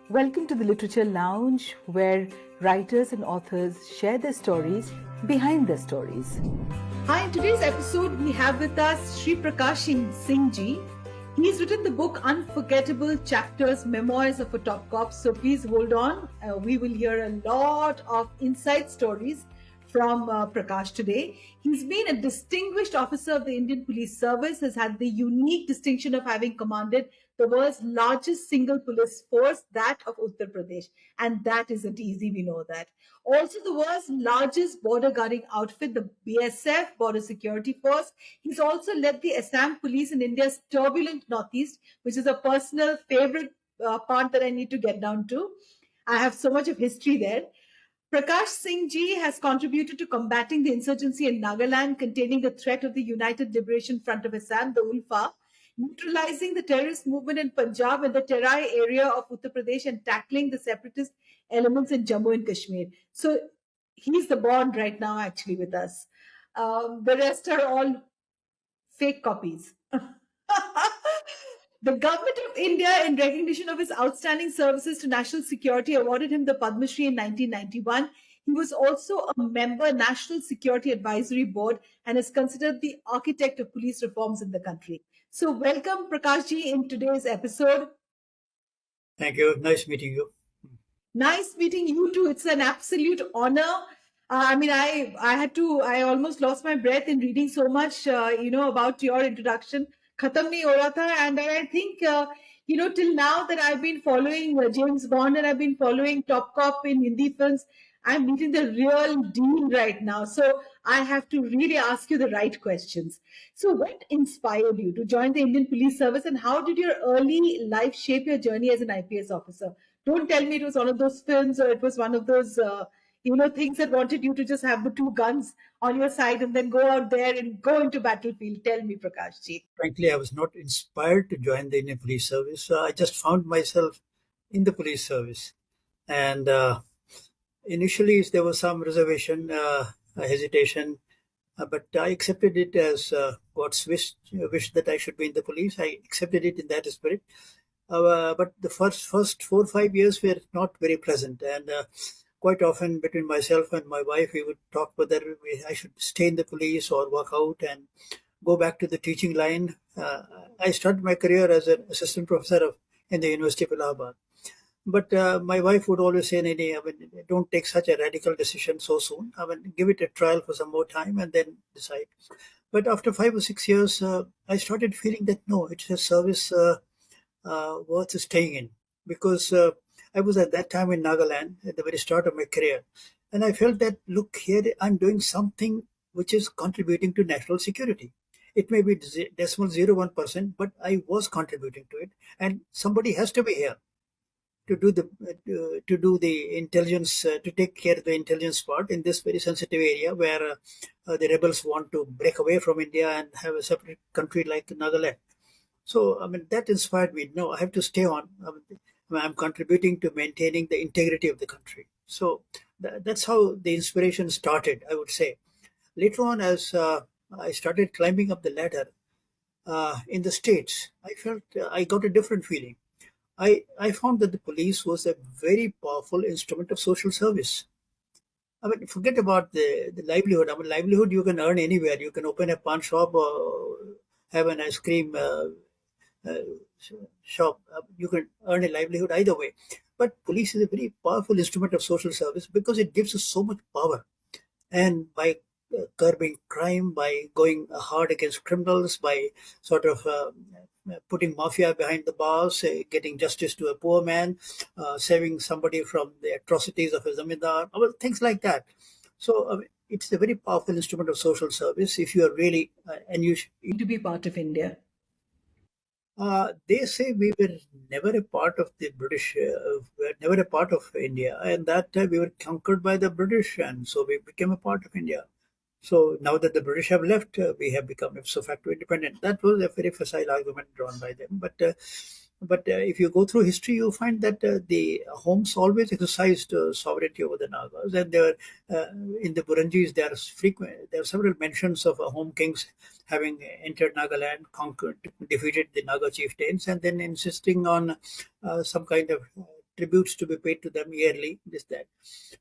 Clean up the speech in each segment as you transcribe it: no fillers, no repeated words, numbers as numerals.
Welcome to the Literature Lounge, where writers and authors share their stories behind their stories. Hi, in today's episode, we have with us Shri Prakash Singh ji. He's written the book Unforgettable Chapters, Memoirs of a Top Cop. So please hold on. We will hear a lot of inside stories from Prakash today. He's been a distinguished officer of the Indian Police Service, has had the unique distinction of having commanded the world's largest single police force, that of Uttar Pradesh. And that isn't easy, we know that. Also, the world's largest border guarding outfit, the BSF, Border Security Force. He's also led the Assam Police in India's turbulent Northeast, which is a personal favorite part that I need to get down to. I have so much of history there. Prakash Singh ji has contributed to combating the insurgency in Nagaland, containing the threat of the United Liberation Front of Assam, the ULFA, neutralizing the terrorist movement in Punjab and the Terai area of Uttar Pradesh, and tackling the separatist elements in Jammu and Kashmir. So he's the Bond right now, actually, with us. The rest are all fake copies. The government of India, in recognition of his outstanding services to national security, awarded him the Padma Shri in 1991. He was also a member National Security Advisory Board and is considered the architect of police reforms in the country. So welcome, Prakash ji, in today's episode. Thank you. Nice meeting you. Nice meeting you too. It's an absolute honor. I almost lost my breath in reading so much, about your introduction. Khatam nahi ho raha tha, and I think, till now that I've been following James Bond and I've been following Top Cop in Hindi films, I'm meeting the real deal right now. So I have to really ask you the right questions. So what inspired you to join the Indian Police Service, and how did your early life shape your journey as an IPS officer? Don't tell me it was one of those films or it was one of those, things that wanted you to just have the two guns on your side and then go out there and go into battlefield. Tell me, Prakash ji. Frankly, I was not inspired to join the Indian Police Service. I just found myself in the police service. And initially, there was some reservation, hesitation, but I accepted it as God's wish that I should be in the police. I accepted it in that spirit. But the first 4 or 5 years were not very pleasant, and quite often between myself and my wife, we would talk whether I should stay in the police or walk out and go back to the teaching line. I started my career as an assistant professor in the University of Allahabad. But my wife would always say, "Nene, don't take such a radical decision so soon. Give it a trial for some more time and then decide." But after 5 or 6 years, I started feeling that no, it's a service worth staying in, because I was at that time in Nagaland at the very start of my career, and I felt that, look, here I'm doing something which is contributing to national security. It may be 0.01%, but I was contributing to it, and somebody has to be here to do the intelligence, to take care of the intelligence part in this very sensitive area where the rebels want to break away from India and have a separate country like Nagaland. So, that inspired me. No, I have to stay on. I'm contributing to maintaining the integrity of the country. So that's how the inspiration started, I would say. Later on, as I started climbing up the ladder in the States, I felt I got a different feeling. I found that the police was a very powerful instrument of social service. Forget about the livelihood. Livelihood you can earn anywhere. You can open a pawn shop or have an ice cream shop. You can earn a livelihood either way. But police is a very powerful instrument of social service because it gives us so much power. And by curbing crime, by going hard against criminals, by sort of putting mafia behind the bars, getting justice to a poor man, saving somebody from the atrocities of a zamindar, things like that. So it's a very powerful instrument of social service if you are really and you to be part of India. They say we were never a part of the British, we were never a part of India, and that time we were conquered by the British, and so we became a part of India. So now that the British have left, we have become ipso facto independent. That was a very facile argument drawn by them. But if you go through history, you find that the Homs always exercised sovereignty over the Nagas, and there in the Burunjis there are several mentions of Home kings having entered Nagaland, conquered, defeated the Naga chieftains, and then insisting on some kind of tributes to be paid to them yearly, this that.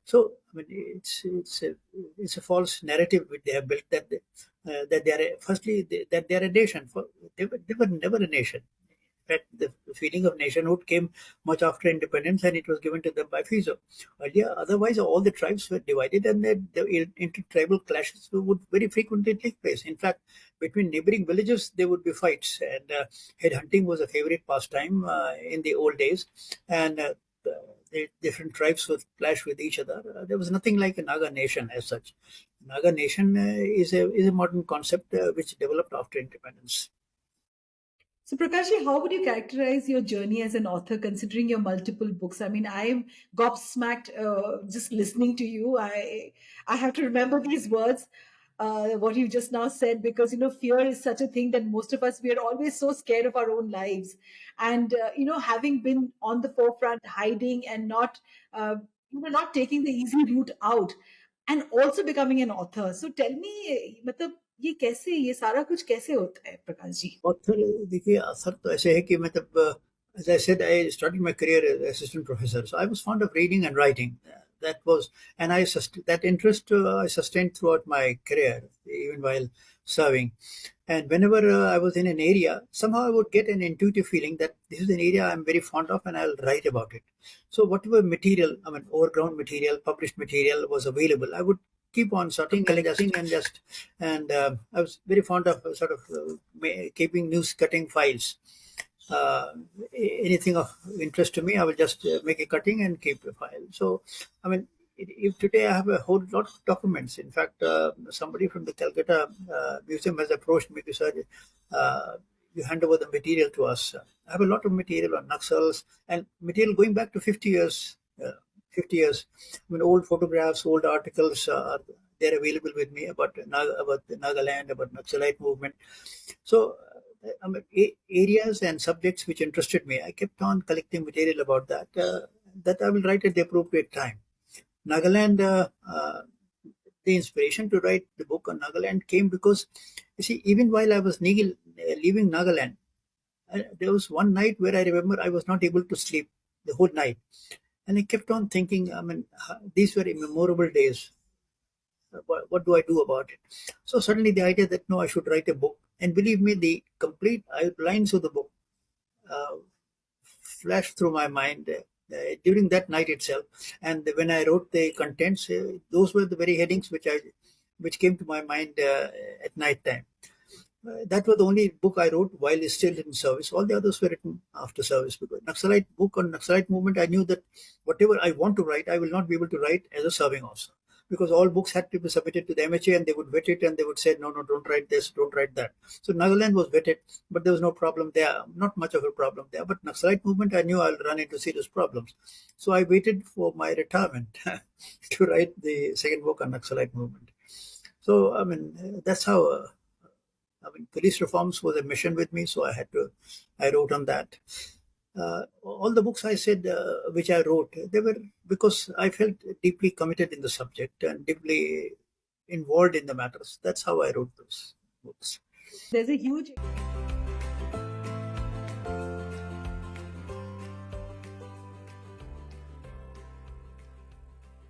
So I mean, it's a false narrative which they have built that they are that they are a nation. They were never a nation. In fact, the feeling of nationhood came much after independence, and it was given to them by Fizo. Earlier, otherwise, all the tribes were divided, and the intertribal clashes would very frequently take place. In fact, between neighboring villages, there would be fights, and head hunting was a favorite pastime in the old days, and the different tribes would clash with each other. There was nothing like a Naga nation as such. Naga nation is a modern concept which developed after independence. So, Prakashji, how would you characterize your journey as an author, considering your multiple books? I mean, I am gobsmacked just listening to you. I have to remember these words, what you just now said, because fear is such a thing that most of us, we are always so scared of our own lives, and having been on the forefront, hiding and not, not taking the easy route out, and also becoming an author. So, tell me, मतलब ये सारा कुछ कैसे होता है, Prakash ji? Author देखिए असर तो ऐसे है कि मतलब as I said, I started my career as assistant professor, so I was fond of reading and writing. That was, and that interest I sustained throughout my career, even while serving. And whenever I was in an area, somehow I would get an intuitive feeling that this is an area I'm very fond of, and I'll write about it. So whatever material, I mean, overground material, published material was available, I would keep on sort of collecting and I was very fond of keeping news cutting files. uh, Anything of interest to me, I will just make a cutting and keep a file. So, I mean, if today I have a whole lot of documents. In fact, somebody from the Calcutta Museum has approached me to say, you hand over the material to us. I have a lot of material on Naxals and material going back to 50 years. 50 years. I mean, old photographs, old articles, they're available with me about the Nagaland, about Naxalite movement. So, I mean, areas and subjects which interested me, I kept on collecting material about that I will write at the appropriate time. Nagaland, the inspiration to write the book on Nagaland came because, you see, even while I was leaving Nagaland, there was one night where I remember I was not able to sleep the whole night. And I kept on thinking, I mean, these were memorable days. What do I do about it? So suddenly the idea that no, I should write a book. And believe me, the complete outlines of the book uh, flashed through my mind during that night itself. And when I wrote the contents, those were the very headings which came to my mind at night time. That was the only book I wrote while still in service. All the others were written after service. Because Naxalite book on Naxalite movement, I knew that whatever I want to write, I will not be able to write as a serving officer. Because all books had to be submitted to the MHA and they would vet it and they would say, no, don't write this, don't write that. So Nagaland was vetted, but there was no problem there, not much of a problem there. But Naxalite movement, I knew I'll run into serious problems. So I waited for my retirement to write the second book on Naxalite movement. So, I mean, that's how... I mean, police reforms was a mission with me, so I wrote on that. All the books I said, which I wrote, they were because I felt deeply committed in the subject and deeply involved in the matters. That's how I wrote those books. There's a huge